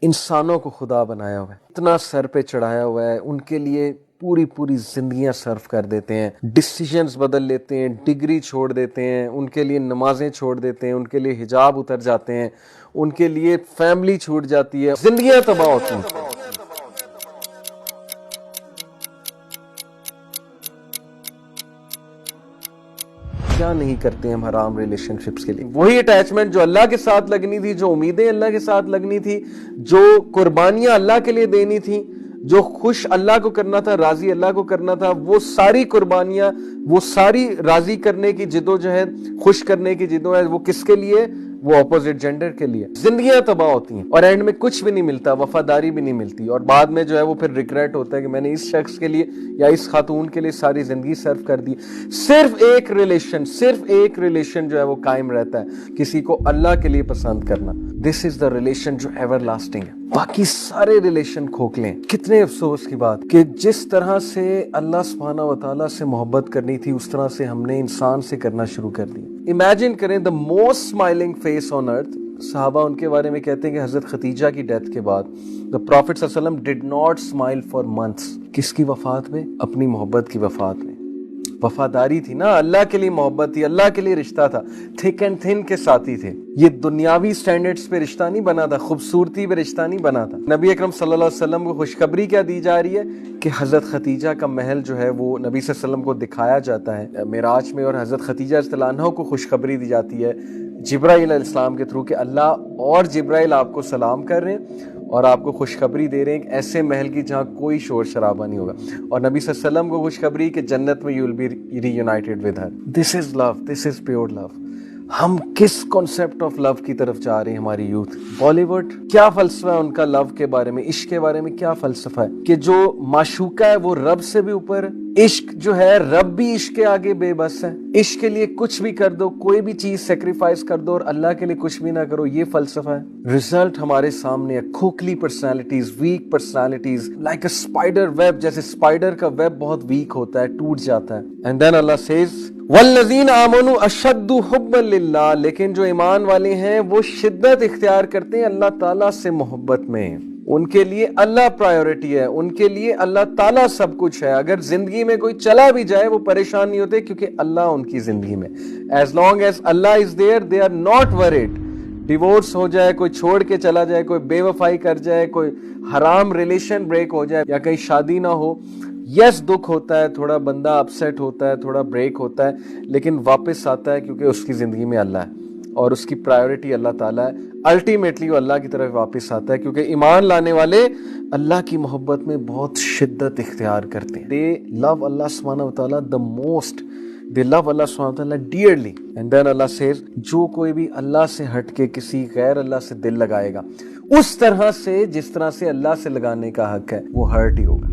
انسانوں کو خدا بنایا ہوا ہے، اتنا سر پہ چڑھایا ہوا ہے، ان کے لیے پوری پوری زندگیاں صرف کر دیتے ہیں، ڈیسیژنز بدل لیتے ہیں، ڈگری چھوڑ دیتے ہیں، ان کے لیے نمازیں چھوڑ دیتے ہیں، ان کے لیے حجاب اتر جاتے ہیں، ان کے لیے فیملی چھوٹ جاتی ہے، زندگیاں تباہ ہوتی ہیں۔ کیا نہیں کرتے ہم حرام ریلیشن شپس کے لیے؟ وہی اٹیچمنٹ جو اللہ کے ساتھ لگنی تھی، جو امیدیں اللہ کے ساتھ لگنی تھی، جو قربانیاں اللہ کے لیے دینی تھی، جو خوش اللہ کو کرنا تھا، راضی اللہ کو کرنا تھا، وہ ساری قربانیاں، وہ ساری راضی کرنے کی جدوجہد، خوش کرنے کی جدوجہد، وہ کس کے لیے؟ وہ اپوزٹ جینڈر کے لیے۔ زندگیاں تباہ ہوتی ہیں اور اینڈ میں کچھ بھی نہیں ملتا، وفاداری بھی نہیں ملتی، اور بعد میں جو ہے وہ پھر ریگریٹ ہوتا ہے کہ میں نے اس شخص کے لیے یا اس خاتون کے لیے ساری زندگی صرف کر دی۔ صرف ایک ریلیشن جو ہے وہ قائم رہتا ہے، کسی کو اللہ کے لیے پسند کرنا۔ دس از دا ریلیشن جو ایور لاسٹنگ ہے، باقی سارے ریلیشن کھوکھلے ہیں۔ کتنے افسوس کی بات کہ جس طرح سے اللہ سبحانہ و تعالیٰ سے محبت کرنی تھی، اس طرح سے ہم نے انسان سے کرنا شروع کر دی۔ امیجن کریں the most smiling face on earth, صحابہ ان کے بارے میں کہتے ہیں کہ حضرت خدیجہ کی ڈیتھ کے بعد the Prophet صلی اللہ علیہ وسلم did not smile for months۔ کس کی وفات میں؟ اپنی محبت کی وفات میں۔ وفاداری تھی نا، اللہ کے لیے محبت تھی، اللہ کے لیے رشتہ تھا، تھک اینڈ تھن کے ساتھی تھے۔ یہ دنیاوی سٹینڈرڈز پہ رشتہ نہیں بنا تھا، خوبصورتی پہ رشتہ نہیں بنا تھا۔ نبی اکرم صلی اللہ علیہ وسلم کو خوشخبری کیا دی جا رہی ہے کہ حضرت خدیجہ کا محل جو ہے وہ نبی صلی اللہ علیہ وسلم کو دکھایا جاتا ہے معراج میں، اور حضرت خدیجہ رضی اللہ عنہا کو خوشخبری دی جاتی ہے جبرائیل علیہ السلام کے تھرو کہ اللہ اور جبرائیل آپ کو سلام کر رہے ہیں اور آپ کو خوشخبری دے رہے ہیں کہ ایسے محل کی جہاں کوئی شور شرابہ نہیں ہوگا، اور نبی صلی اللہ علیہ وسلم کو خوشخبری کہ جنت میں you will be reunited with her. This is love, this is pure love. ہم کس کانسیپٹ آف لو کی طرف جا رہے ہیں؟ ہماری یوتھ بالی ووڈ کیا فلسفہ ہے ان کا لو کے بارے میں، عشق کے بارے میں کیا فلسفہ ہے کہ جو معشوقہ ہے وہ رب سے بھی اوپر ہے، عشق جو ہے رب بھی عشق کے آگے بے بس ہے، عشق کے لیے کچھ بھی کر دو، کوئی بھی چیز سیکریفائز کر دو اور اللہ کے لیے کچھ بھی نہ کرو، یہ فلسفہ ہے۔ رزلٹ ہمارے سامنے ہے، کھوکھلی personalities, weak personalities, like a spider web, جیسے اسپائڈر کا ویب بہت ویک ہوتا ہے، ٹوٹ جاتا ہے۔ اینڈ دین اللہ سیز والذین آمنوا اشد حبا للہ، لیکن جو ایمان والے ہیں وہ شدت اختیار کرتے ہیں اللہ تعالیٰ سے محبت میں، ان کے لیے اللہ پرائیورٹی ہے، ان کے لیے اللہ تعالیٰ سب کچھ ہے۔ اگر زندگی میں کوئی چلا بھی جائے وہ پریشان نہیں ہوتے کیونکہ اللہ ان کی زندگی میں، as long as Allah is there they are not word. Divorce ہو جائے، کوئی چھوڑ کے چلا جائے، کوئی بے وفائی کر جائے، کوئی حرام ریلیشن بریک ہو جائے، یا کہیں شادی نہ ہو، یس دکھ ہوتا ہے، تھوڑا بندہ اپسیٹ ہوتا ہے، تھوڑا بریک ہوتا ہے، لیکن واپس آتا ہے کیونکہ اس کی زندگی میں اللہ ہے اور اس کی پرائیورٹی اللہ تعالیٰ ہے۔ الٹیمیٹلی وہ اللہ کی طرف واپس آتا ہے کیونکہ ایمان لانے والے اللہ کی محبت میں بہت شدت اختیار کرتے ہیں۔ دے لو اللہ سبحانہ وتعالیٰ the most، they love اللہ سبحانہ وتعالیٰ dearly۔ and then Allah says جو کوئی بھی اللہ سے ہٹ کے کسی غیر اللہ سے دل لگائے گا اس طرح سے جس طرح سے اللہ سے لگانے کا حق ہے وہ ہرٹ ہی ہوگا۔